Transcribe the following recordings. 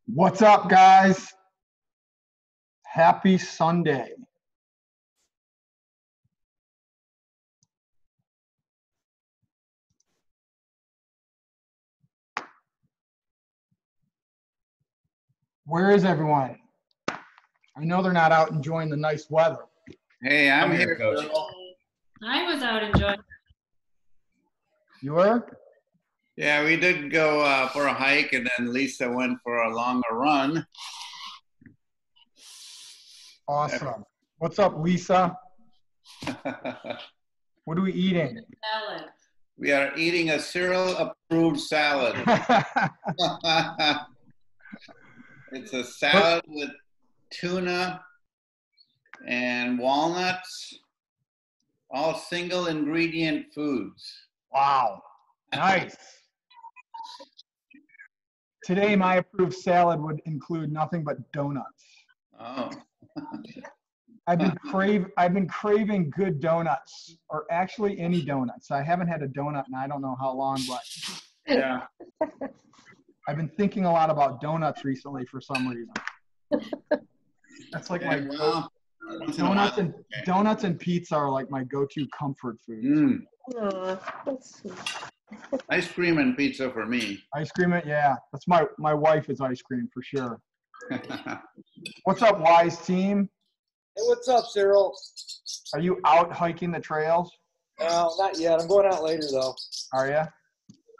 What's up, guys? Happy Sunday. Where is everyone? I know they're not out enjoying the nice weather. Hey, I'm here, Coach. I was out enjoying. You were? Yeah, we did go for a hike, and then Lisa went for a longer run. Awesome. What's up, Lisa? What are we eating? Salad. We are eating a cereal-approved salad. It's a salad with tuna and walnuts, all single-ingredient foods. Wow. Nice. Today, my approved salad would include nothing but donuts. Oh. I've been craving good donuts, or actually any donuts. I haven't had a donut in I don't know how long, but yeah. I've been thinking a lot about donuts recently for some reason. That's like my donuts and pizza are like my go-to comfort food. That's sweet. Ice cream and pizza for me. Ice cream, yeah. That's my wife is ice cream for sure. What's up, Wise team? Hey, what's up, Cyril? Are you out hiking the trails? No, not yet. I'm going out later, though. Are you?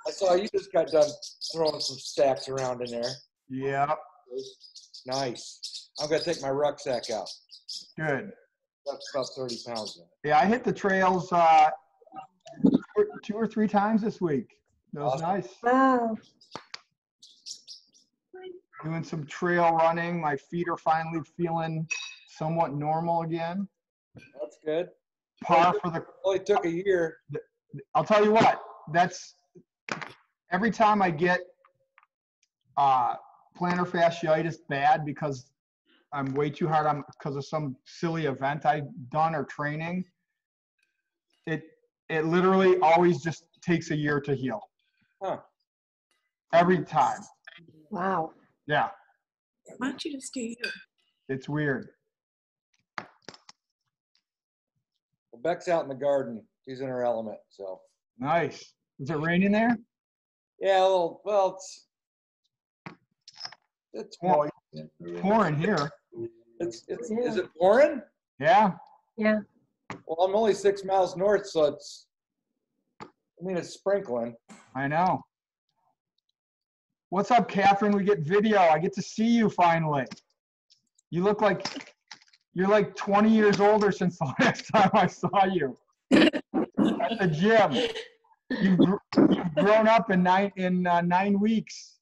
I saw you just got done throwing some stacks around in there. Yeah. Nice. I'm going to take my rucksack out. Good. That's about 30 pounds in it. Yeah, I hit the trails 2 or 3 times this week. That was Awesome. nice. Wow. Doing some trail running. My feet are finally feeling somewhat normal again. That's good. Par for the. Only took a year. I'll tell you what. That's every time I get plantar fasciitis bad because I'm way too hard on because of some silly event I've done or training. It literally always just takes a year to heal. Huh. Every time. Wow. Yeah. Why don't you just do you? It's weird. Well, Beck's out in the garden. She's in her element, so. Nice. Is it raining there? Yeah, well, it's Well, it's pouring here. is it pouring? Yeah. Yeah. Well, I'm only 6 miles north, so it's sprinkling. I know. What's up, Catherine? We get video. I get to see you finally. You look like you're like 20 years older since the last time I saw you at the gym. You've grown up in 9 weeks.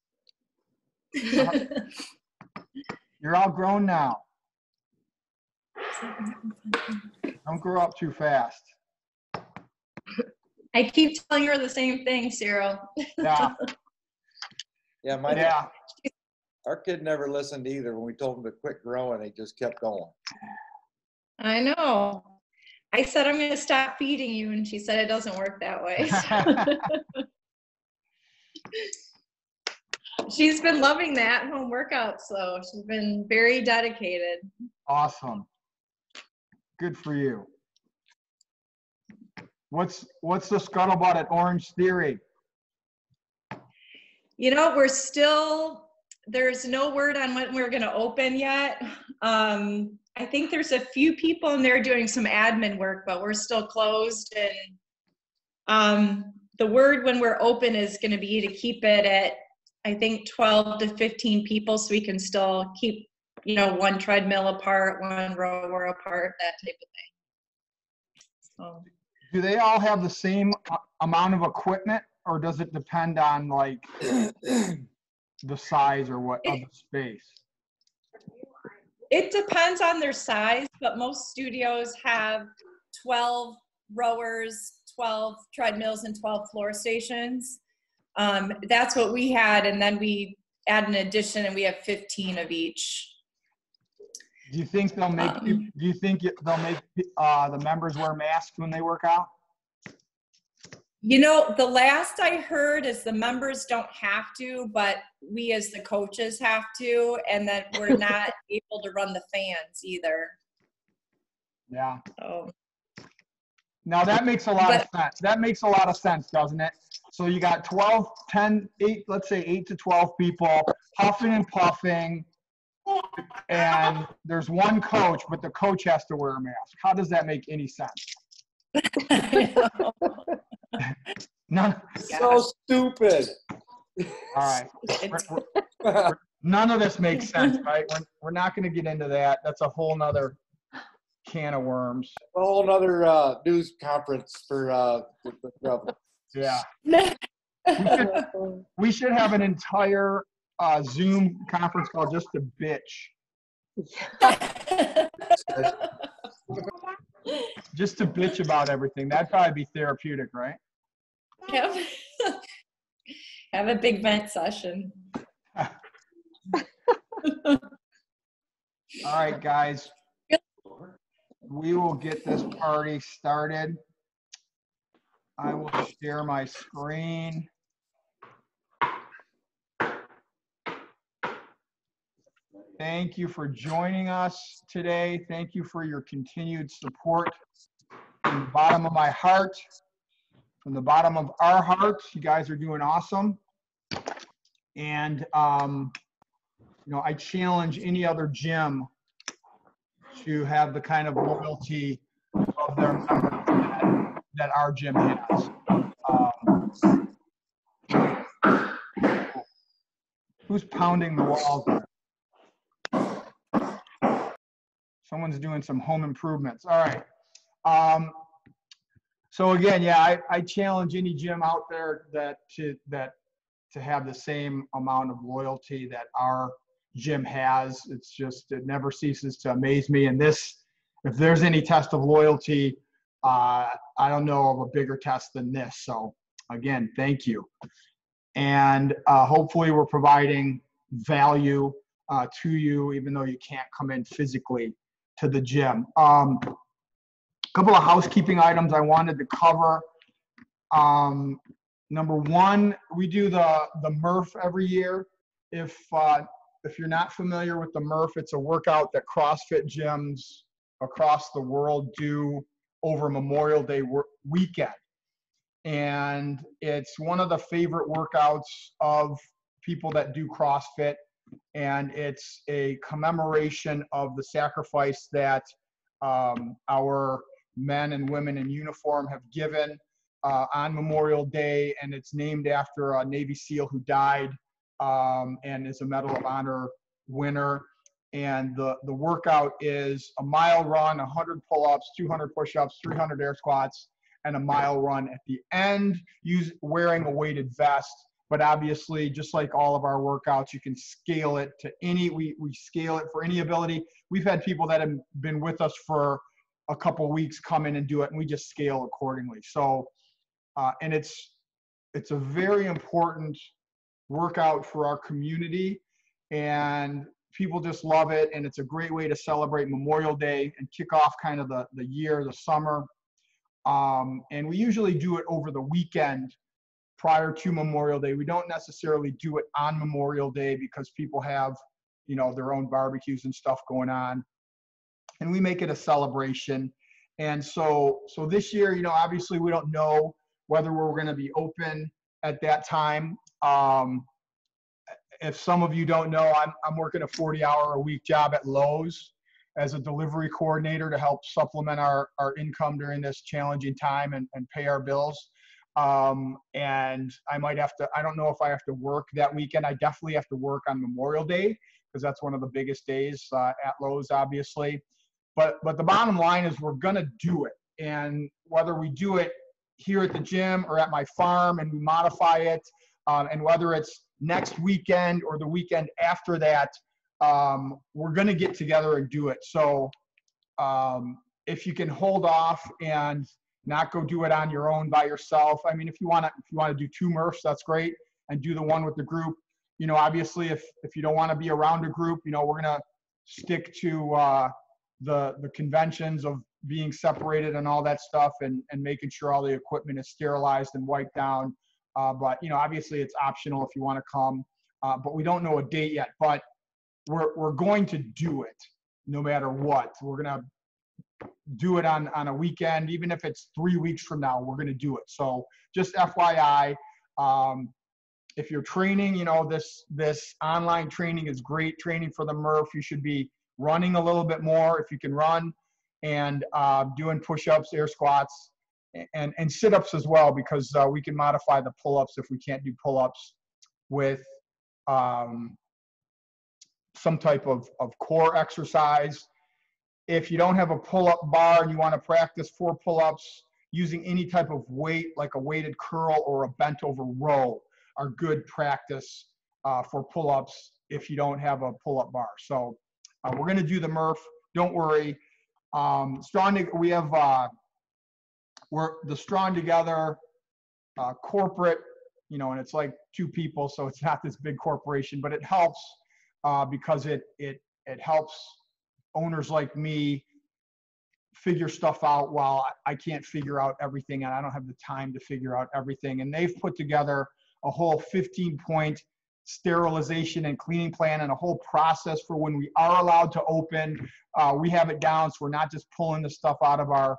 You're all grown now. Don't grow up too fast. I keep telling her the same thing, Cyril. Yeah. Yeah, our kid never listened either. When we told him to quit growing, he just kept going. I know. I said, I'm going to stop feeding you, and she said it doesn't work that way. She's been loving that home workout, so she's been very dedicated. Awesome. Good for you. What's the scuttlebutt at Orange Theory? You know, there's no word on when we're going to open yet. I think there's a few people in there doing some admin work, but we're still closed. And the word when we're open is going to be to keep it at, I think, 12 to 15 people, so we can still keep, one treadmill apart, one rower apart, that type of thing. So. Do they all have the same amount of equipment, or does it depend on like the size or what of the space? It depends on their size, but most studios have 12 rowers, 12 treadmills, and 12 floor stations. That's what we had, and then we add an addition, and we have 15 of each. Do you think they'll make? Do you think they'll make the members wear masks when they work out? You know, the last I heard is the members don't have to, but we as the coaches have to, and that we're not able to run the fans either. Yeah. So, Now that makes a lot of sense. That makes a lot of sense, doesn't it? So you got 12, 10, 8, let's say 8 to 12 people huffing and puffing, and there's one coach, but the coach has to wear a mask. How does that make any sense? None. So stupid. All right. None of this makes sense, right? We're not going to get into that. That's a whole nother can of worms. A whole nother news conference for the governor. Yeah. We should have an entire Zoom conference call just to bitch. Just to bitch about everything. That'd probably be therapeutic, right? Yep. Have a big vent session. All right, guys. We will get this party started. I will share my screen. Thank you for joining us today. Thank you for your continued support. From the bottom of my heart, from the bottom of our hearts, you guys are doing awesome. And, you know, I challenge any other gym to have the kind of loyalty of their members that our gym has. Who's pounding the walls there? Someone's doing some home improvements. All right. So again, yeah, I challenge any gym out there to have the same amount of loyalty that our gym has. It's just, it never ceases to amaze me. And this, if there's any test of loyalty, I don't know of a bigger test than this. So again, thank you. And hopefully we're providing value to you, even though you can't come in physically to the gym. A couple of housekeeping items I wanted to cover. Number one, we do the Murph every year. If you're not familiar with the Murph, it's a workout that CrossFit gyms across the world do over Memorial Day weekend. And it's one of the favorite workouts of people that do CrossFit. And it's a commemoration of the sacrifice that our men and women in uniform have given on Memorial Day. And it's named after a Navy SEAL who died and is a Medal of Honor winner. And the workout is a mile run, 100 pull-ups, 200 push-ups, 300 air squats, and a mile run at the end, wearing a weighted vest. But obviously, just like all of our workouts, you can scale it to any, we scale it for any ability. We've had people that have been with us for a couple weeks come in and do it, and we just scale accordingly. So, and it's a very important workout for our community, and people just love it. And it's a great way to celebrate Memorial Day and kick off kind of the year, the summer. And we usually do it over the weekend prior to Memorial Day. We don't necessarily do it on Memorial Day because people have, you know, their own barbecues and stuff going on. And we make it a celebration. And so this year, you know, obviously we don't know whether we're going to be open at that time. If some of you don't know, I'm working a 40-hour-a-week job at Lowe's as a delivery coordinator to help supplement our income during this challenging time and pay our bills. And I might have to, I don't know if I have to work that weekend. I definitely have to work on Memorial Day because that's one of the biggest days at Lowe's, obviously. But the bottom line is we're going to do it. And whether we do it here at the gym or at my farm and we modify it, and whether it's next weekend or the weekend after that, we're going to get together and do it. So if you can hold off and not go do it on your own by yourself. I mean, if you want to do 2 Murphs, that's great, and do the one with the group. You know, obviously, if you don't want to be around a group, you know, we're going to stick to the conventions of being separated and all that stuff, and making sure all the equipment is sterilized and wiped down. But obviously it's optional if you want to come. But we don't know a date yet. But we're going to do it no matter what. We're going to do it on a weekend, even if it's 3 weeks from now. We're going to do it. So just FYI. If you're training, this online training is great training for the Murph. You should be running a little bit more if you can run, and doing push-ups, air squats, and sit-ups as well, because we can modify the pull-ups if we can't do pull-ups with some type of core exercise. If you don't have a pull-up bar and you want to practice 4 pull-ups, using any type of weight, like a weighted curl or a bent over row, are good practice for pull-ups if you don't have a pull-up bar. So we're going to do the Murph. Don't worry. We have we're the Strong Together corporate, and it's like 2 people, so it's not this big corporation, but it helps because it helps owners like me figure stuff out while I can't figure out everything, and I don't have the time to figure out everything. And they've put together a whole 15-point sterilization and cleaning plan, and a whole process for when we are allowed to open. We have it down, so we're not just pulling the stuff out of our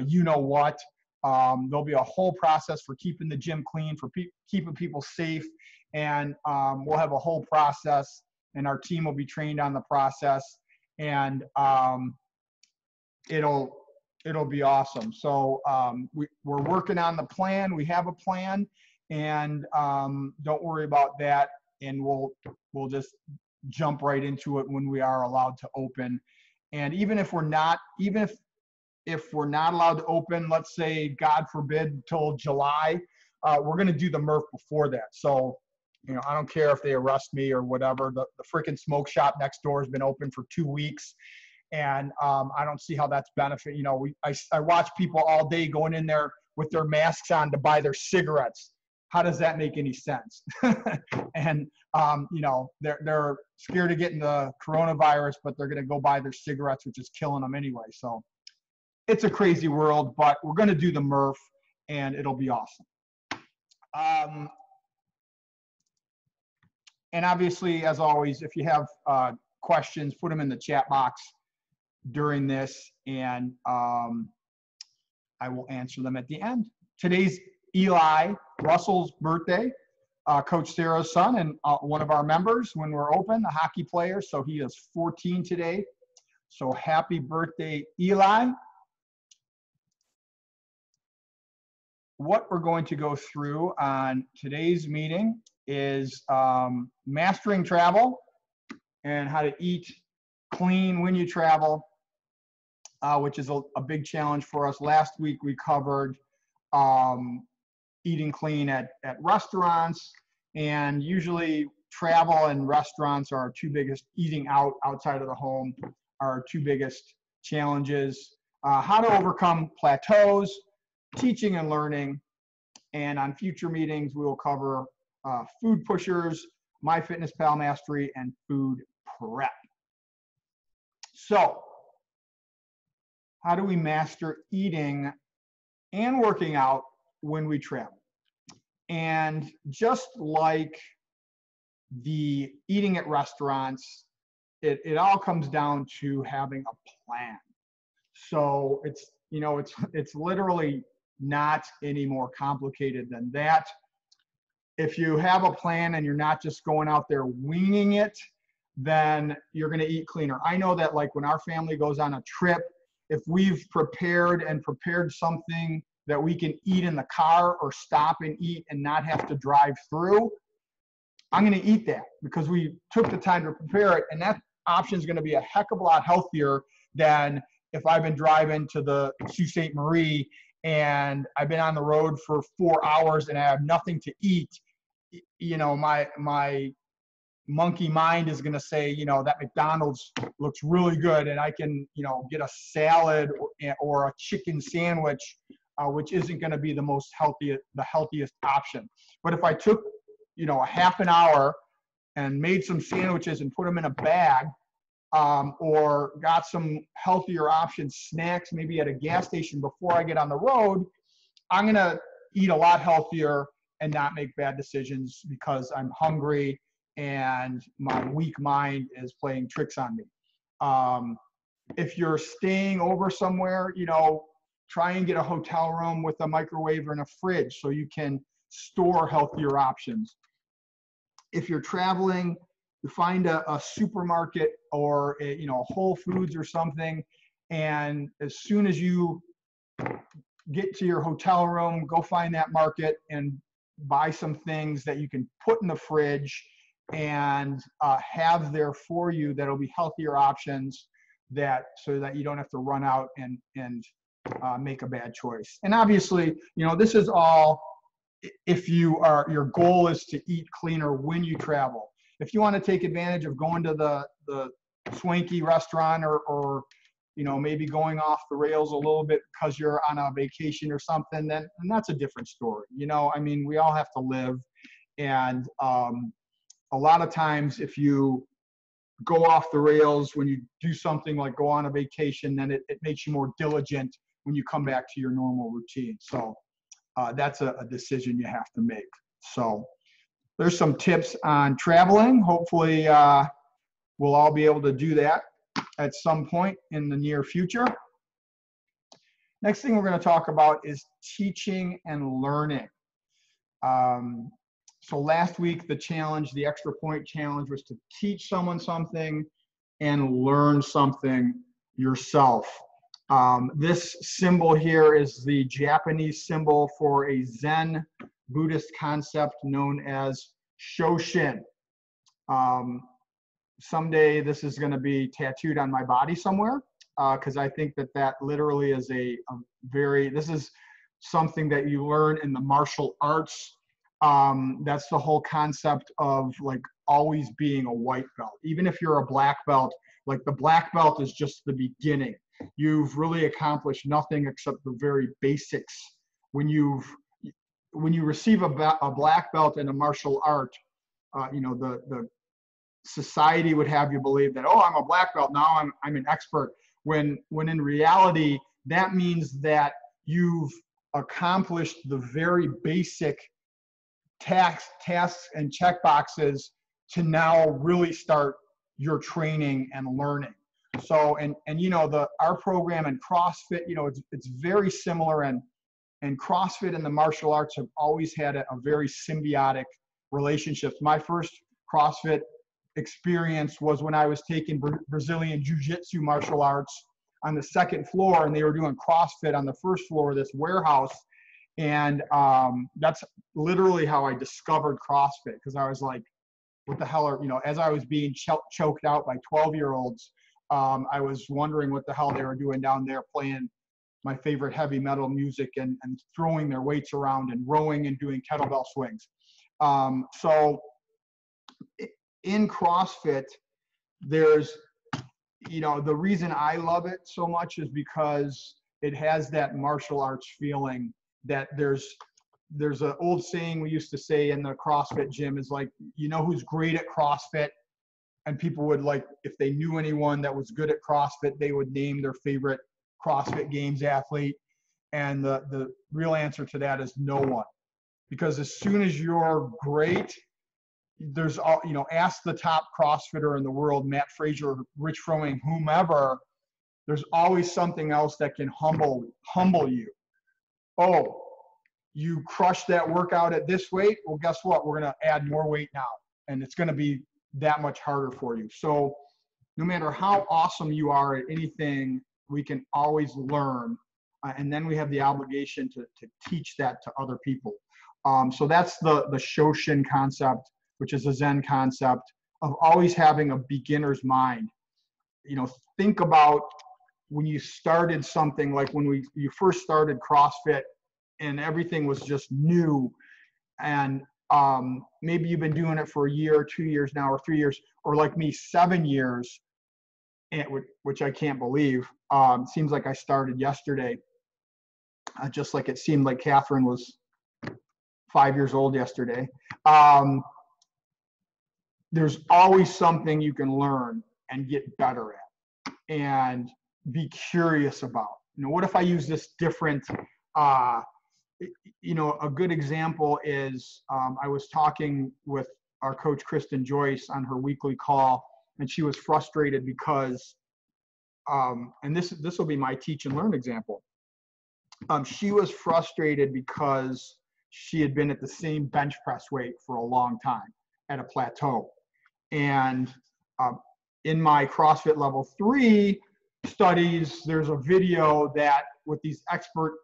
you-know-what. There'll be a whole process for keeping the gym clean, for keeping people safe, and we'll have a whole process, and our team will be trained on the process, and it'll be awesome. So we're working on the plan. We have a plan, and don't worry about that. And we'll just jump right into it when we are allowed to open. And even if we're not allowed to open, let's say, God forbid, till July, we're going to do the Murph before that. So, I don't care if they arrest me or whatever. The freaking smoke shop next door has been open for 2 weeks. And I don't see how that's benefit. I watch people all day going in there with their masks on to buy their cigarettes. How does that make any sense? And they're scared of getting the coronavirus, but they're going to go buy their cigarettes, which is killing them anyway. So it's a crazy world, but we're going to do the Murph, and it'll be awesome. And obviously, as always, if you have questions, put them in the chat box during this, and I will answer them at the end. Today's Eli Russell's birthday, Coach Sarah's son, and one of our members when we're open, the hockey player. So he is 14 today. So happy birthday, Eli. What we're going to go through on today's meeting is mastering travel and how to eat clean when you travel, which is a big challenge for us. Last week we covered eating clean at restaurants, and usually travel and restaurants are our 2 biggest, eating outside of the home are our 2 biggest challenges. How to overcome plateaus, teaching and learning, and on future meetings we will cover food pushers, MyFitnessPal mastery, and food prep. So how do we master eating and working out when we travel? And just like the eating at restaurants, it all comes down to having a plan. So it's literally not any more complicated than that. If you have a plan and you're not just going out there winging it, then you're going to eat cleaner. I know that, like, when our family goes on a trip, if we've prepared something that we can eat in the car or stop and eat and not have to drive through, I'm going to eat that because we took the time to prepare it. And that option is going to be a heck of a lot healthier than if I've been driving to the Sault Ste. Marie and I've been on the road for 4 hours and I have nothing to eat. My monkey mind is going to say, that McDonald's looks really good and I can, get a salad or a chicken sandwich, which isn't going to be the healthiest option. But if I took, a half an hour and made some sandwiches and put them in a bag or got some healthier options, snacks, maybe at a gas station before I get on the road, I'm going to eat a lot healthier and not make bad decisions because I'm hungry and my weak mind is playing tricks on me. If you're staying over somewhere, you know, try and get a hotel room with a microwave and a fridge so you can store healthier options. If you're traveling, you find a supermarket or you know, Whole Foods or something, and as soon as you get to your hotel room, go find that market and buy some things that you can put in the fridge and have there for you that'll be healthier options, that so that you don't have to run out and make a bad choice. And obviously, you know, this is all if your goal is to eat cleaner when you travel. If you want to take advantage of going to the swanky restaurant or you know, maybe going off the rails a little bit because you're on a vacation or something, then that's a different story. You know, I mean, we all have to live. And a lot of times if you go off the rails when you do something like go on a vacation, then it makes you more diligent when you come back to your normal routine. So that's a decision you have to make. So there's some tips on traveling. Hopefully we'll all be able to do that at some point in the near future. Next thing we're going to talk about is teaching and learning. So last week, the challenge, the extra point challenge, was to teach someone something and learn something yourself. This symbol here is the Japanese symbol for a Zen Buddhist concept known as Shoshin. Someday this is going to be tattooed on my body somewhere, because I think that literally is this is something that you learn in the martial arts. That's the whole concept of like always being a white belt. Even if you're a black belt, like the black belt is just the beginning. You've really accomplished nothing except the very basics. When you receive a black belt in a martial art, you know, the society would have you believe that, oh, I'm a black belt, now I'm an expert, when in reality that means that you've accomplished the very basic tasks and check boxes to now really start your training and learning. So and you know, our program in CrossFit, you know, it's very similar, and CrossFit and the martial arts have always had a very symbiotic relationship. My first CrossFit experience was when I was taking Brazilian Jiu-Jitsu martial arts on the second floor, and they were doing CrossFit on the first floor of this warehouse. And that's literally how I discovered CrossFit, because I was like, what the hell are, you know, as I was being choked out by 12-year-olds, I was wondering what the hell they were doing down there, playing my favorite heavy metal music and throwing their weights around and rowing and doing kettlebell swings. So in CrossFit, there's, you know, the reason I love it so much is because it has that martial arts feeling. That there's an old saying we used to say in the CrossFit gym is like, you know who's great at CrossFit? And people would, like, if they knew anyone that was good at CrossFit, they would name their favorite CrossFit Games athlete. And the real answer to that is no one. Because as soon as you're great, there's all, you know, ask the top CrossFitter in the world, Matt Frazier, Rich Fromming, whomever, there's always something else that can humble you. Oh, you crushed that workout at this weight? Well, guess what? We're going to add more weight now, and it's going to be that much harder for you. So no matter how awesome you are at anything, we can always learn. And then we have the obligation to teach that to other people. So that's the Shoshin concept, which is a Zen concept of always having a beginner's mind. You know, think about when you started something, like when you first started CrossFit and everything was just new, and maybe you've been doing it for a year or 2 years now, or 3 years, or like me, 7 years, which I can't believe. Seems like I started yesterday, just like it seemed like Catherine was 5 years old yesterday. There's always something you can learn. and get better at and be curious about. What if I use this different, a good example is I was talking with our coach, Kristen Joyce, on her weekly call, and she was frustrated because, and this will be my teach and learn example. She was frustrated because she had been at the same bench press weight for a long time at a plateau. And in my CrossFit level 3 studies, there's a video that with these expert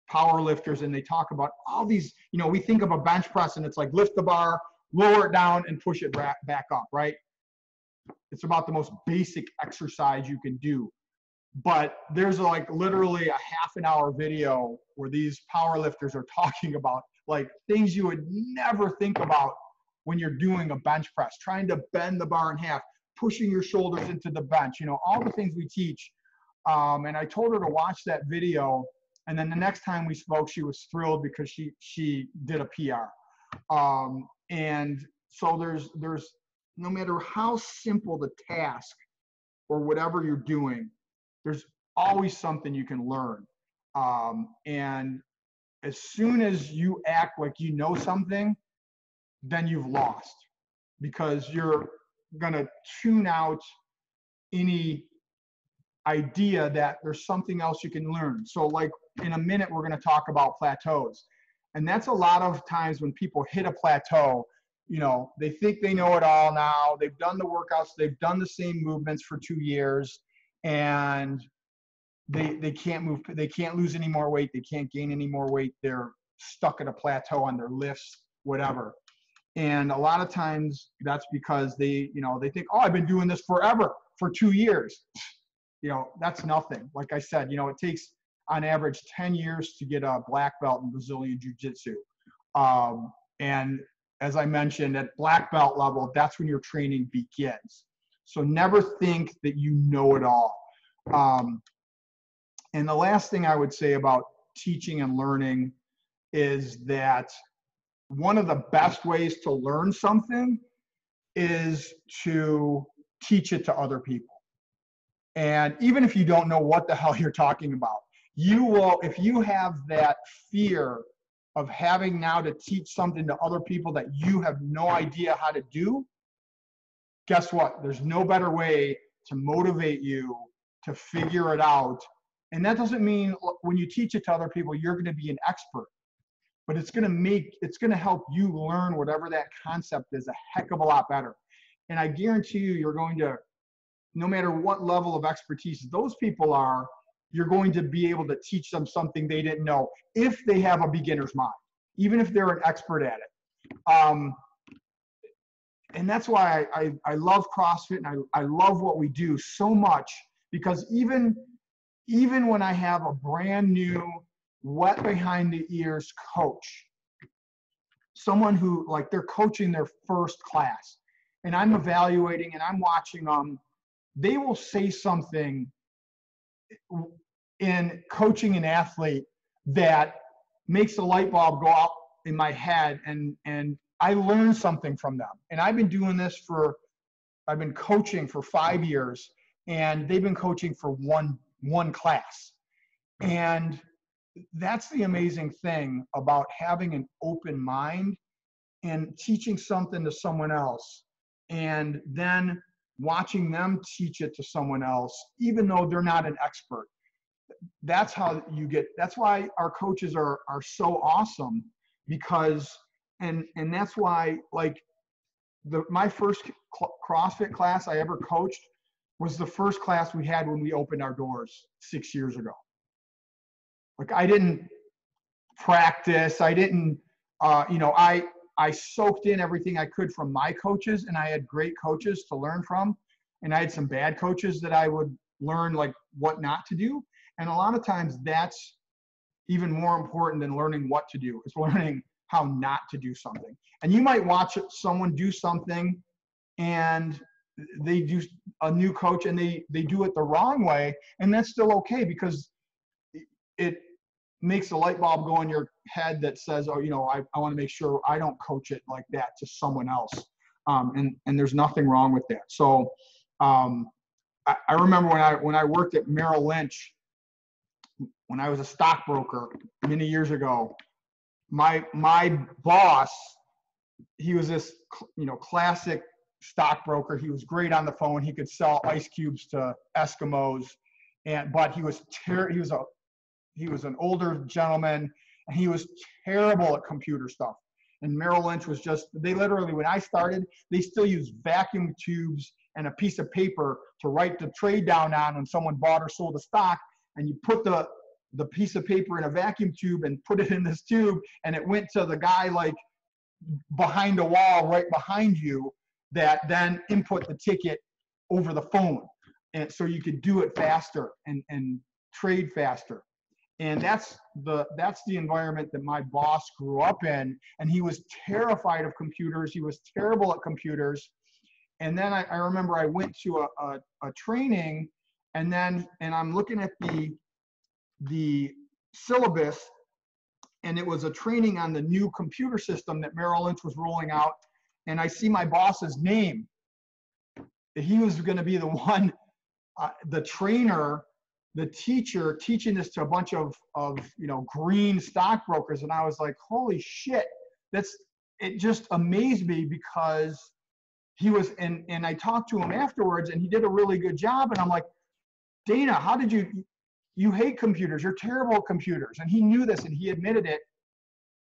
power lifters, and they talk about all these, we think of a bench press and it's like lift the bar, lower it down and push it back up, right? It's about the most basic exercise you can do. But there's like literally a half an hour video where these power lifters are talking about like things you would never think about when you're doing a bench press, trying to bend the bar in half, pushing your shoulders into the bench, all the things we teach. And I told her to watch that video. And then the next time we spoke, she was thrilled because she did a PR. And so there's no matter how simple the task or whatever you're doing, there's always something you can learn. And as soon as you act like you know something, then you've lost, because you're going to tune out any idea that there's something else you can learn. So like in a minute, we're going to talk about plateaus. And that's a lot of times when people hit a plateau, they think they know it all now. They've done the workouts. They've done the same movements for 2 years. And they can't move, they can't lose any more weight, they can't gain any more weight, they're stuck at a plateau on their lifts, whatever. And a lot of times that's because they think, oh, I've been doing this forever, for 2 years. That's nothing. Like I said, it takes on average 10 years to get a black belt in Brazilian Jiu-Jitsu. And as I mentioned, at black belt level, that's when your training begins. So never think that you know it all. And the last thing I would say about teaching and learning is that one of the best ways to learn something is to teach it to other people. And even if you don't know what the hell you're talking about, you will, if you have that fear of having now to teach something to other people that you have no idea how to do, guess what? There's no better way to motivate you to figure it out. And that doesn't mean when you teach it to other people, you're going to be an expert, but it's going to help you learn whatever that concept is a heck of a lot better. And I guarantee you're going to, no matter what level of expertise those people are, you're going to be able to teach them something they didn't know if they have a beginner's mind, even if they're an expert at it. And that's why I love CrossFit, and I love what we do so much, because even when I have a brand new, wet behind the ears coach, someone who like they're coaching their first class, and I'm evaluating and I'm watching them, they will say something in coaching an athlete that makes the light bulb go out in my head, and I learn something from them. And I've been doing this I've been coaching for 5 years, and they've been coaching for one class. And that's the amazing thing about having an open mind and teaching something to someone else, and then watching them teach it to someone else, even though they're not an expert. That's how you get, that's why our coaches are so awesome, because, and that's why, like, my first CrossFit class I ever coached was the first class we had when we opened our doors 6 years ago. Like, I didn't practice, I didn't, I soaked in everything I could from my coaches, and I had great coaches to learn from, and I had some bad coaches that I would learn like what not to do. And a lot of times that's even more important than learning what to do, is learning how not to do something. And you might watch someone do something, and they do, a new coach, and they do it the wrong way, and that's still okay, because it makes a light bulb go in your head that says, oh, I want to make sure I don't coach it like that to someone else. And there's nothing wrong with that. So I remember when I worked at Merrill Lynch, when I was a stockbroker many years ago, my boss, he was this, classic stockbroker. He was great on the phone. He could sell ice cubes to Eskimos, but he was an older gentleman, and he was terrible at computer stuff. And Merrill Lynch was they literally, when I started, they still used vacuum tubes and a piece of paper to write the trade down on when someone bought or sold a stock. And you put the piece of paper in a vacuum tube and put it in this tube, and it went to the guy like behind a wall right behind you that then input the ticket over the phone. And so you could do it faster and trade faster. And that's the environment that my boss grew up in. And he was terrified of computers. He was terrible at computers. And then I remember I went to a training, and I'm looking at the syllabus, and it was a training on the new computer system that Merrill Lynch was rolling out. And I see my boss's name. He was going to be the one, the trainer, the teacher teaching this to a bunch of green stockbrokers. And I was like, holy shit, it just amazed me, because he was, and I talked to him afterwards, and he did a really good job. And I'm like, Dana, how did you hate computers? You're terrible at computers. And he knew this, and he admitted it.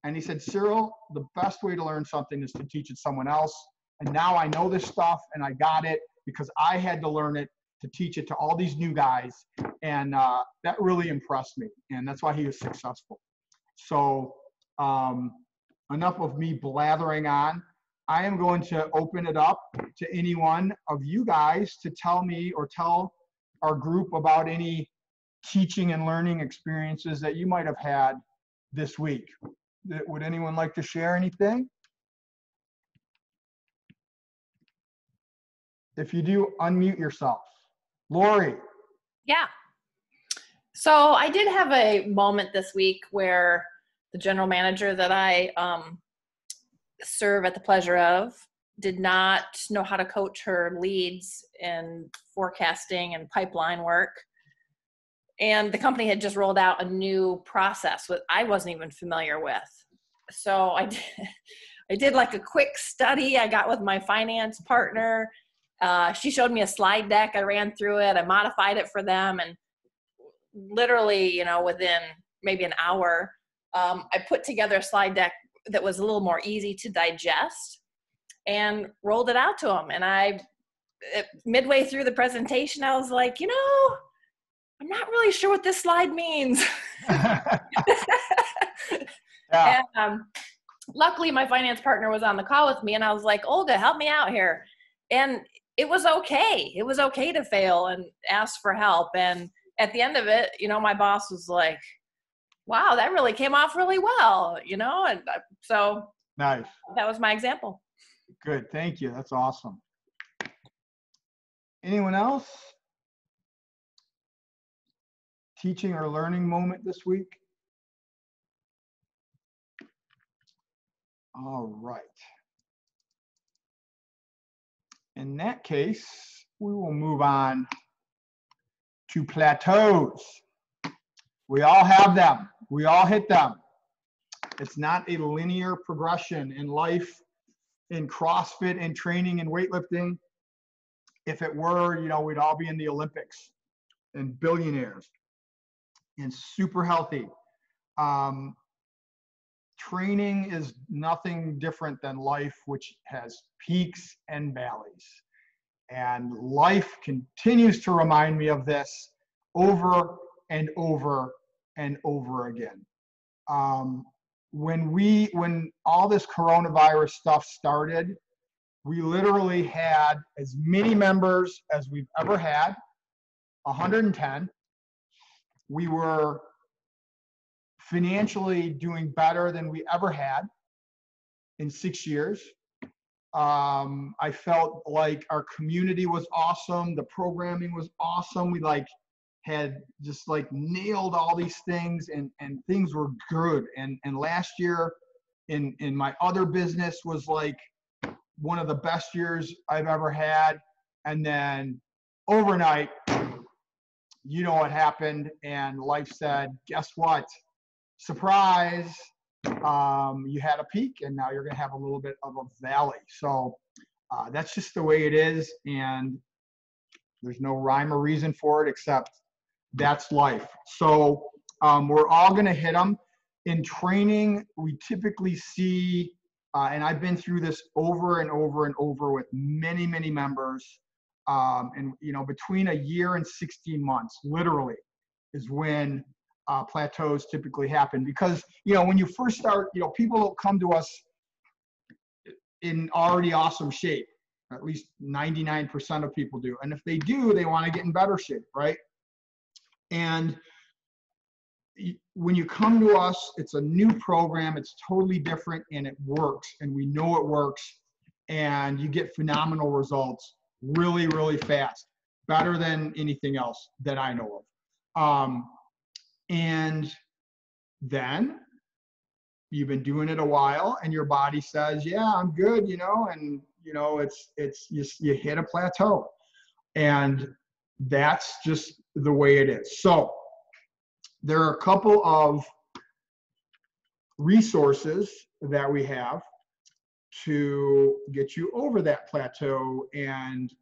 And he said, Cyril, the best way to learn something is to teach it to someone else. And now I know this stuff, and I got it because I had to learn it to teach it to all these new guys. And that really impressed me. And that's why he was successful. So enough of me blathering on. I am going to open it up to any one of you guys to tell me or tell our group about any teaching and learning experiences that you might have had this week. Would anyone like to share anything? If you do, unmute yourself. Lori. Yeah. So I did have a moment this week where the general manager that I serve at the pleasure of did not know how to coach her leads in forecasting and pipeline work. And the company had just rolled out a new process that I wasn't even familiar with. So I did like a quick study I got with my finance partner. She showed me a slide deck. I ran through it. I modified it for them. And literally, within maybe an hour, I put together a slide deck that was a little more easy to digest and rolled it out to them. And midway through the presentation, I was like, I'm not really sure what this slide means. Yeah. And luckily, my finance partner was on the call with me, and I was like, Olga, help me out here. And it was okay. It was okay to fail and ask for help. And at the end of it, my boss was like, wow, that really came off really well, and so Nice. That was my example. Good. Thank you. That's awesome. Anyone else? Teaching or learning moment this week? All right. In that case, we will move on to plateaus. We all have them. We all hit them. It's not a linear progression in life, in CrossFit and training and weightlifting. If it were, we'd all be in the Olympics and billionaires and super healthy. Training is nothing different than life, which has peaks and valleys. And life continues to remind me of this over and over and over again. When all this coronavirus stuff started, we literally had as many members as we've ever had, 110. We were financially doing better than we ever had in 6 years. I felt like our community was awesome. The programming was awesome. We had just nailed all these things, and things were good. And last year in my other business was one of the best years I've ever had. And then overnight, you know what happened, and life said, guess what? Surprise, you had a peak, and now you're going to have a little bit of a valley. So that's just the way it is, and there's no rhyme or reason for it except that's life. So we're all going to hit them. In training, we typically see, and I've been through this over and over and over with many, many members, and between a year and 16 months, literally, is when plateaus typically happen. Because when you first start, people don't come to us in already awesome shape. At least 99% of people do. And if they do, they want to get in better shape, right? And when you come to us, it's a new program, it's totally different, and it works, and we know it works, and you get phenomenal results really, really fast, better than anything else that I know of. And then you've been doing it a while, and your body says, yeah, I'm good, and you hit a plateau, and that's just the way it is. So there are a couple of resources that we have to get you over that plateau. And,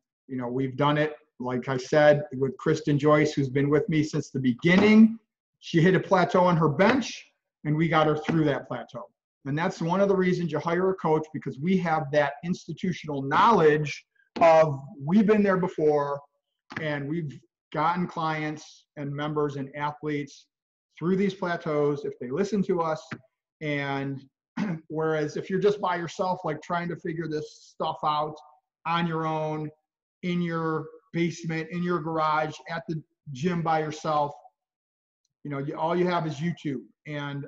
we've done it, like I said, with Kristen Joyce, who's been with me since the beginning. She hit a plateau on her bench, and we got her through that plateau. And that's one of the reasons you hire a coach, because we have that institutional knowledge of we've been there before, and we've gotten clients and members and athletes through these plateaus if they listen to us. And whereas if you're just by yourself, like trying to figure this stuff out on your own, in your basement, in your garage, at the gym by yourself, all you have is YouTube. And,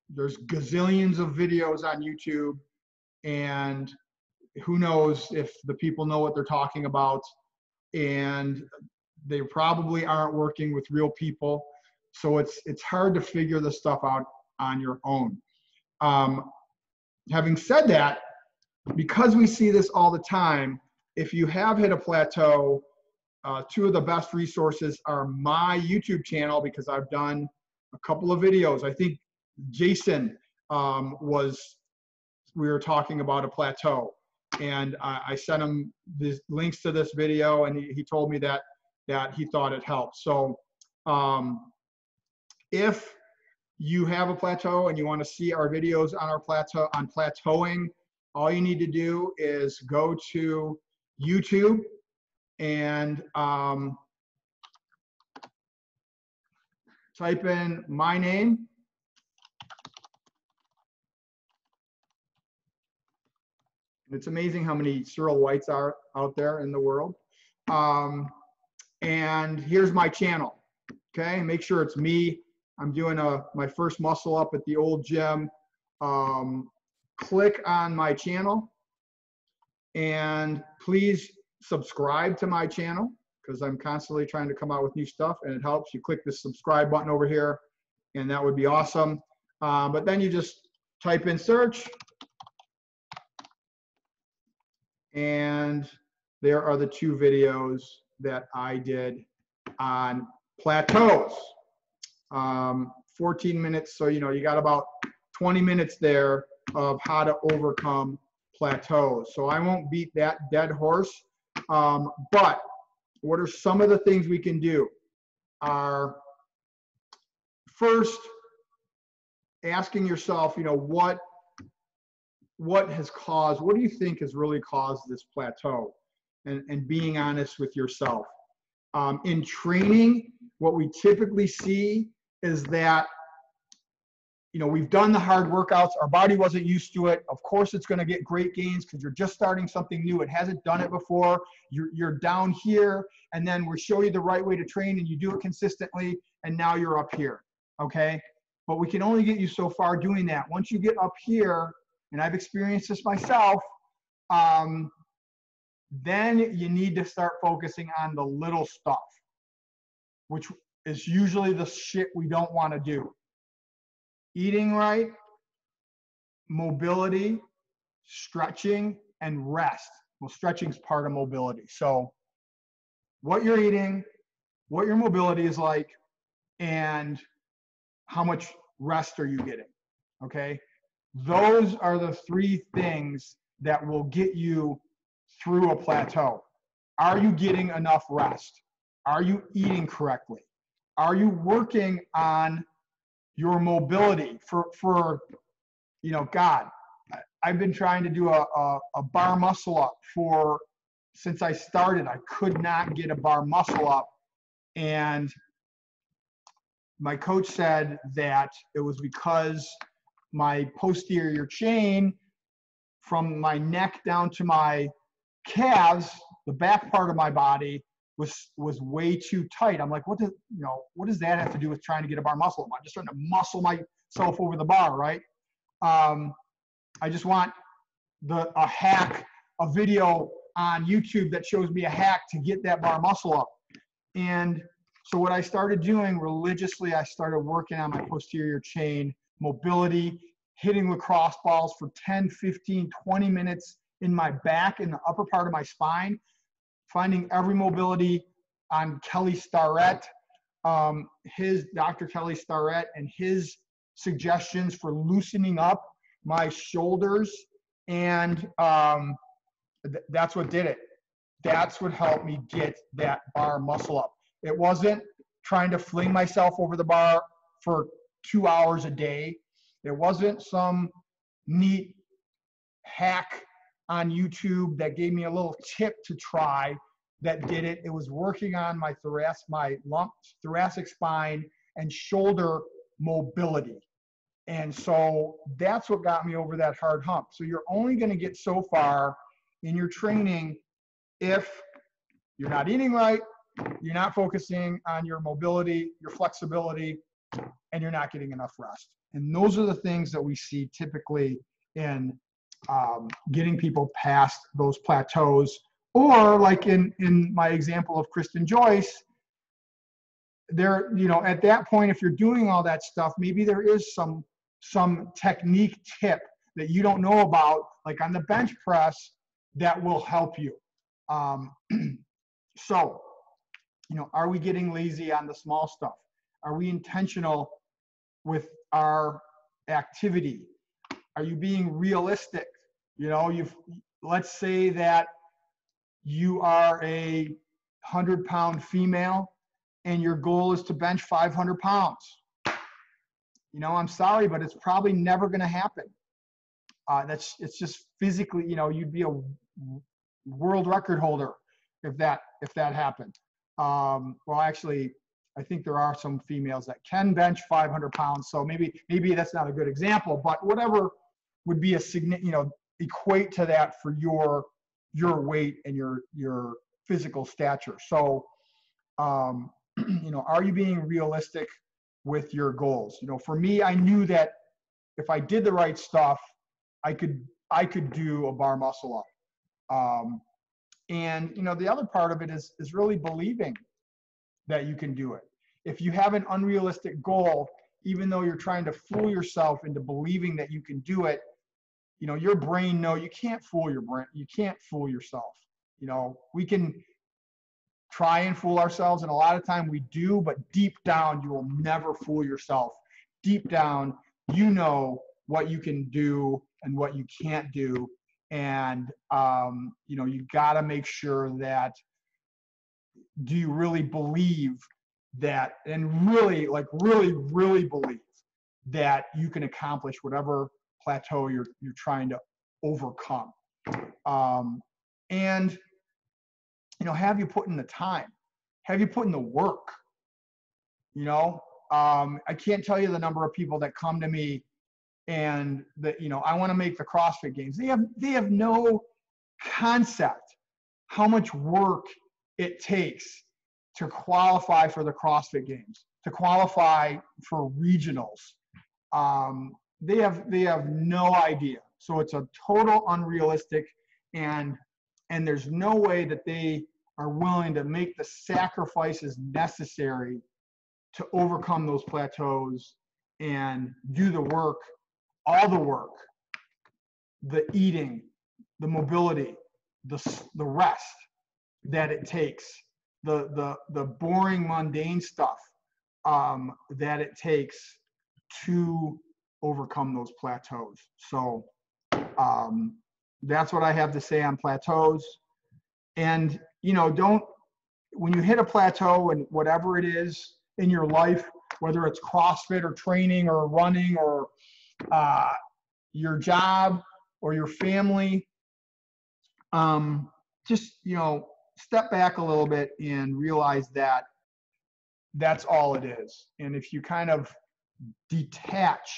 there's gazillions of videos on YouTube, and who knows if the people know what they're talking about, and they probably aren't working with real people. So it's hard to figure this stuff out on your own. Having said that, because we see this all the time, if you have hit a plateau, two of the best resources are my YouTube channel, because I've done a couple of videos. I think Jason we were talking about a plateau, and I sent him the links to this video, and he told me that he thought it helped. So if you have a plateau and you want to see our videos on our plateau, on plateauing, all you need to do is go to YouTube and type in my name. It's amazing how many Cyril Whites are out there in the world. And here's my channel. Okay, make sure it's me. I'm doing my first muscle up at the old gym. Click on my channel, and please subscribe to my channel, because I'm constantly trying to come out with new stuff, and it helps. You click the subscribe button over here, and that would be awesome. But then you just type in search, and there are the two videos that I did on plateaus. 14 minutes, so you got about 20 minutes there of how to overcome plateaus. So I won't beat that dead horse, but what are some of the things we can do? Are first asking yourself, what has caused, what do you think has really caused this plateau? And being honest with yourself. In training, what we typically see is that, we've done the hard workouts, our body wasn't used to it. Of course, it's going to get great gains because you're just starting something new. It hasn't done it before. You're down here, and then we show you the right way to train, and you do it consistently, and now you're up here, okay? But we can only get you so far doing that. Once you get up here, and I've experienced this myself, then you need to start focusing on the little stuff, which is usually the shit we don't want to do. Eating right, mobility, stretching, and rest. Well, stretching is part of mobility. So what you're eating, what your mobility is like, and how much rest are you getting, okay? Those are the three things that will get you through a plateau. Are you getting enough rest? Are you eating correctly? Are you working on your mobility? For you know, God, I've been trying to do a bar muscle up since I started. I could not get a bar muscle up. And my coach said that it was because my posterior chain from my neck down to my calves, the back part of my body, was way too tight. I'm like, what does that have to do with trying to get a bar muscle up? I'm just trying to muscle myself over the bar, right? I just want a video on YouTube that shows me a hack to get that bar muscle up. And so what I started doing religiously, I started working on my posterior chain mobility, hitting lacrosse balls for 10, 15, 20 minutes in my back, in the upper part of my spine, finding every mobility on Kelly Starrett, Dr. Kelly Starrett, and his suggestions for loosening up my shoulders. And that's what did it. That's what helped me get that bar muscle up. It wasn't trying to fling myself over the bar for 2 hours a day. It wasn't some neat hack on YouTube that gave me a little tip to try that did it. It was working on my thoracic spine and shoulder mobility. And so that's what got me over that hard hump. So you're only going to get so far in your training if you're not eating right, you're not focusing on your mobility, your flexibility, and you're not getting enough rest. And those are the things that we see typically in getting people past those plateaus. Or like in my example of Kristen Joyce, there, you know, at that point, if you're doing all that stuff, maybe there is some technique tip that you don't know about, like on the bench press, that will help you. So, you know, are we getting lazy on the small stuff? Are we intentional with our activity? Are you being realistic? You know, let's say that you are a 100-pound female and your goal is to bench 500 pounds. You know, I'm sorry, but it's probably never going to happen. It's just physically, you know, you'd be a world record holder if that happened. Well, actually, I think there are some females that can bench 500 pounds. So maybe that's not a good example, but whatever would be a significant, you know, equate to that for your weight and your physical stature. So, you know, are you being realistic with your goals? You know, for me, I knew that if I did the right stuff, I could do a bar muscle up. And, you know, the other part of it is really believing that you can do it. If you have an unrealistic goal, even though you're trying to fool yourself into believing that you can do it, you know, your brain, no, you can't fool your brain. You can't fool yourself. You know, we can try and fool ourselves, and a lot of time we do, but deep down, you will never fool yourself. Deep down, you know what you can do and what you can't do. And, you know, you got to make sure that, do you really believe that, and really believe that you can accomplish whatever plateau you're trying to overcome. And, you know, have you put in the time? Have you put in the work? You know, I can't tell you the number of people that come to me and that, you know, I want to make the CrossFit Games. They have no concept how much work it takes to qualify for the CrossFit Games, to qualify for regionals. They have no idea. So it's a total unrealistic, and there's no way that they are willing to make the sacrifices necessary to overcome those plateaus and do the work, all the work, the eating, the mobility, the rest that it takes, the boring, mundane stuff that it takes to overcome those plateaus. So that's what I have to say on plateaus. And, you know, when you hit a plateau and whatever it is in your life, whether it's CrossFit or training or running or your job or your family, just, you know, step back a little bit and realize that that's all it is. And if you kind of detach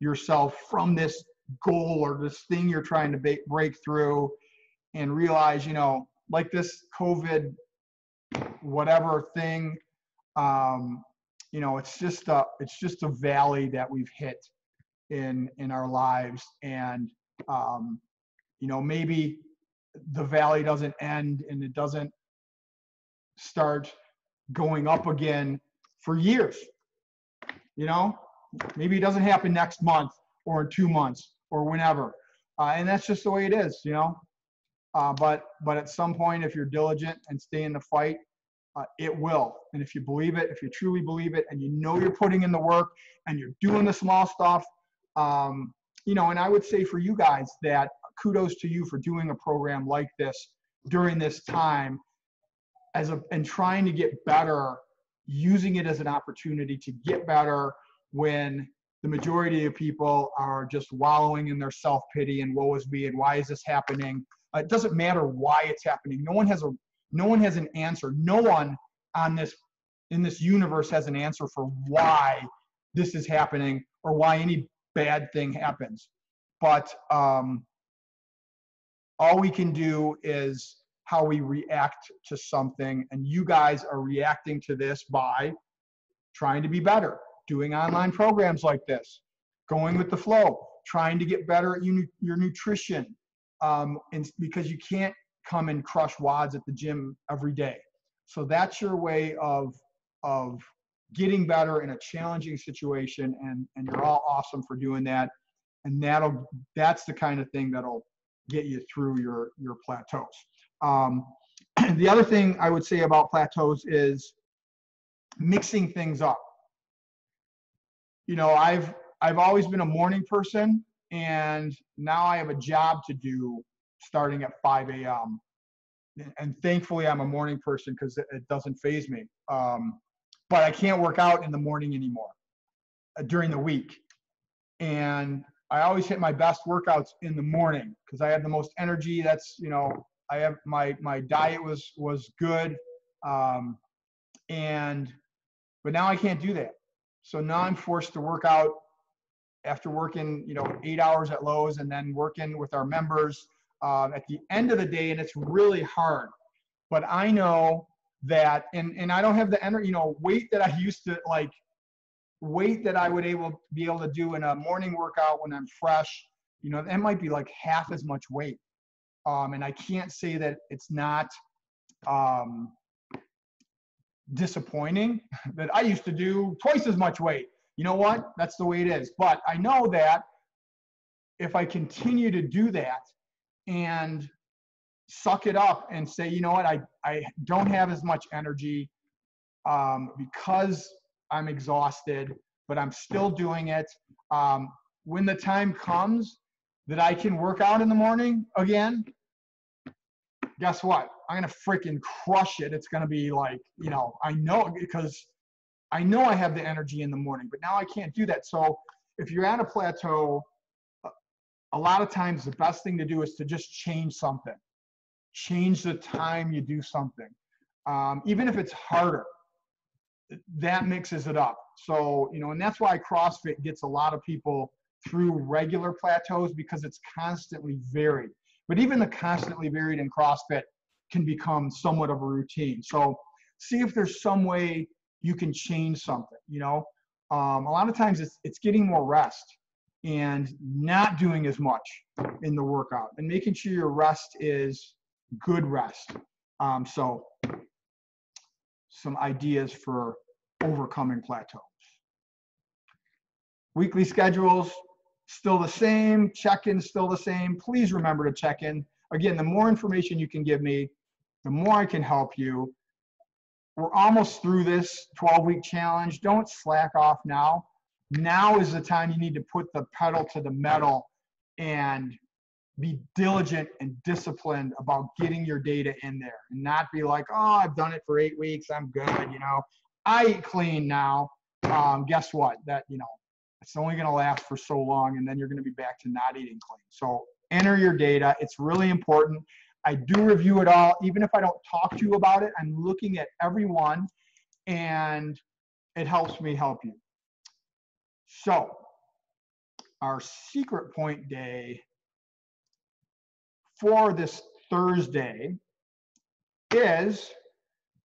yourself from this goal or this thing you're trying to break through and realize, you know, like this COVID whatever thing, you know, it's just a valley that we've hit in our lives. And you know, maybe the valley doesn't end and it doesn't start going up again for years. You know, maybe it doesn't happen next month or in 2 months or whenever. And that's just the way it is, you know. But at some point, if you're diligent and stay in the fight, it will. And if you believe it, if you truly believe it, and you know you're putting in the work and you're doing the small stuff, you know, and I would say for you guys that kudos to you for doing a program like this during this time and trying to get better, using it as an opportunity to get better when the majority of people are just wallowing in their self-pity and woe is me and why is this happening? It doesn't matter why it's happening. No one has an answer. No one in this universe has an answer for why this is happening or why any bad thing happens. But all we can do is how we react to something. And you guys are reacting to this by trying to be better, doing online programs like this, going with the flow, trying to get better at your nutrition. Because you can't come and crush wads at the gym every day. So that's your way of getting better in a challenging situation, and you're all awesome for doing that. And that's the kind of thing that'll get you through your plateaus. The other thing I would say about plateaus is mixing things up. You know, I've always been a morning person, and now I have a job to do starting at 5 a.m. And thankfully I'm a morning person because it doesn't faze me. But I can't work out in the morning anymore during the week. And I always hit my best workouts in the morning because I have the most energy. That's, you know, I have my diet was good. But now I can't do that. So now I'm forced to work out after working, you know, 8 hours at Lowe's and then working with our members at the end of the day, and it's really hard. But I know that, and I don't have the energy, you know, weight that I used to like, weight that I would be able to do in a morning workout when I'm fresh, you know, that might be like half as much weight. And I can't say that it's not disappointing that I used to do twice as much weight. You know what? That's the way it is. But I know that if I continue to do that and suck it up and say, you know what, I don't have as much energy because I'm exhausted, but I'm still doing it. When the time comes that I can work out in the morning again, guess what? I'm going to freaking crush it. It's going to be like, you know, I know, because I know I have the energy in the morning, but now I can't do that. So if you're at a plateau, a lot of times the best thing to do is to just change something. Change the time you do something. Even if it's harder, that mixes it up. So, you know, and that's why CrossFit gets a lot of people through regular plateaus, because it's constantly varied. But even the constantly varied in CrossFit can become somewhat of a routine. So see if there's some way you can change something, you know. A lot of times it's getting more rest and not doing as much in the workout and making sure your rest is good rest. So some ideas for overcoming plateaus. Weekly schedules, still the same. Check-in, still the same. Please remember to check in. Again, the more information you can give me, the more I can help you. we're almost through this 12-week challenge. Don't slack off now. Now is the time you need to put the pedal to the metal and be diligent and disciplined about getting your data in there, and not be like, oh, I've done it for 8 weeks, I'm good, I eat clean now. Guess what? That, it's only going to last for so long, and then you're going to be back to not eating clean. So enter your data. It's really important. I do review it all. Even if I don't talk to you about it, I'm looking at every one, and it helps me help you. So our secret point day for this Thursday is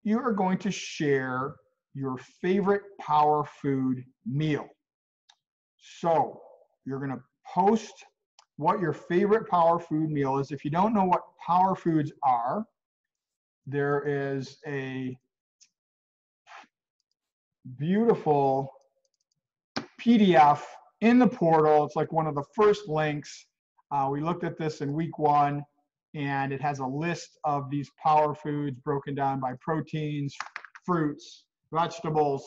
you are going to share your favorite power food meal. So you're going to post what your favorite power food meal is. If you don't know what power foods are, there is a beautiful PDF in the portal. It's like one of the first links. We looked at this in week 1, and it has a list of these power foods broken down by proteins, fruits, vegetables,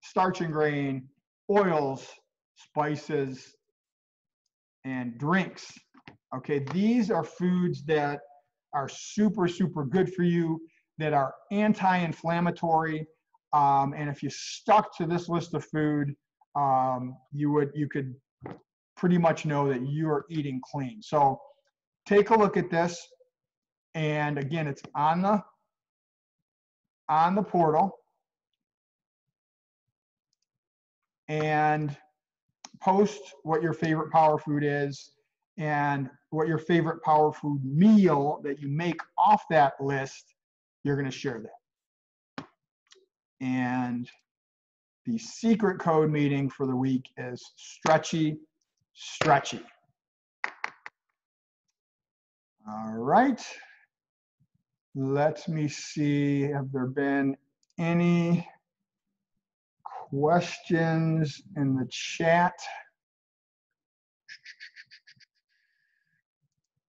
starch and grain, oils, spices, and drinks. Okay, these are foods that are super, super good for you, that are anti-inflammatory. And if you stuck to this list of food, you could pretty much know that you are eating clean. So take a look at this. And again, it's on the portal. And post what your favorite power food is and what your favorite power food meal that you make off that list. You're going to share that. And the secret code meeting for the week is stretchy. All right. Let me see, have there been any questions in the chat?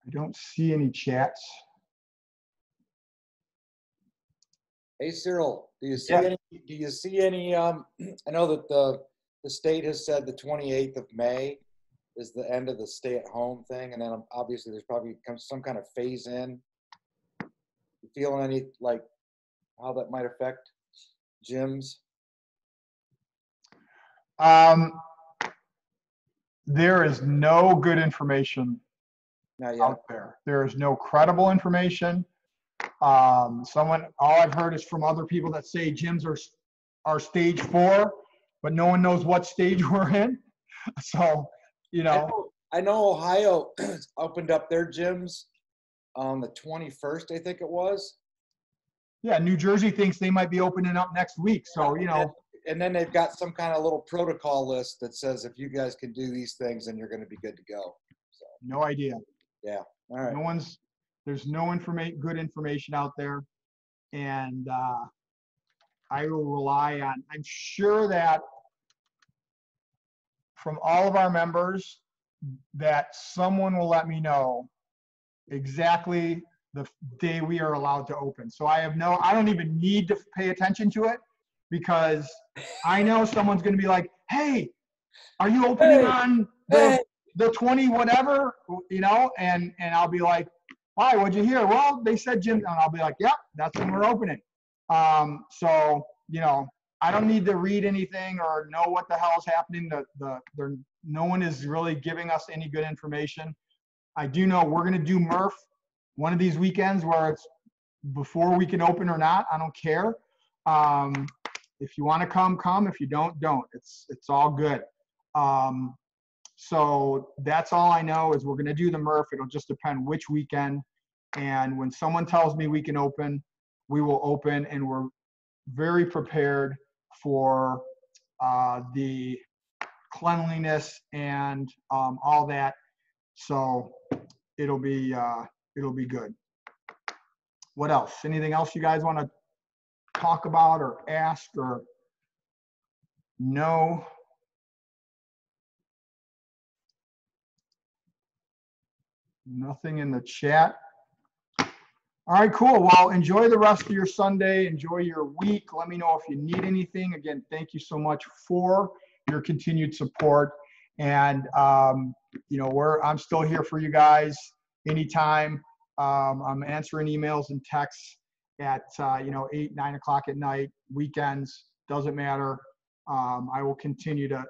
I don't see any chats. Hey, Cyril, do you see Yeah. any, I know that the state has said the 28th of May is the end of the stay-at-home thing, and then obviously there's probably some kind of phase-in. You feeling any, like, how that might affect gyms? There is no good information Not yet. out there. There is no credible information. All I've heard is from other people that say gyms are stage 4, but no one knows what stage we're in. So, I know Ohio opened up their gyms on the 21st, I think it was. Yeah, New Jersey thinks they might be opening up next week. So, And then they've got some kind of little protocol list that says if you guys can do these things, then you're going to be good to go. So, no idea. yeah. All right. There's no good information out there. And I will rely on, I'm sure that from all of our members, that someone will let me know exactly the day we are allowed to open. So I don't even need to pay attention to it, because I know someone's going to be like, hey, are you opening on the 20 whatever, and I'll be like, why, what'd you hear? Well, they said gym, and I'll be like, yep, that's when we're opening. So, I don't need to read anything or know what the hell is happening. No one is really giving us any good information. I do know we're going to do Murph one of these weekends where it's before we can open or not. I don't care. If you want to come. If you don't. It's all good. So that's all I know is we're going to do the Murph. It'll just depend which weekend. And when someone tells me we can open, we will open, and we're very prepared for the cleanliness and all that. So it'll be good. What else? Anything else you guys want to talk about or ask or know? Nothing in the chat. All right, cool. Well, enjoy the rest of your Sunday. Enjoy your week. Let me know if you need anything. Again, thank you so much for your continued support. And, you know, I'm still here for you guys anytime. I'm answering emails and texts at, you know, 8, 9 o'clock at night, weekends, doesn't matter. I will continue to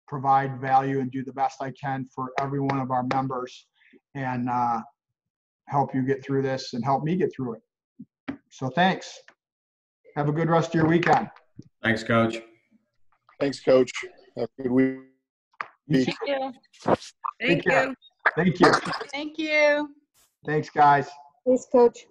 provide value and do the best I can for every one of our members, and help you get through this and help me get through it. So thanks. Have a good rest of your weekend. Thanks, Coach. Thanks, Coach. Have a good week. You too. Yeah. Take care. Thank you. Thank you. Thanks, guys. Thanks, Coach.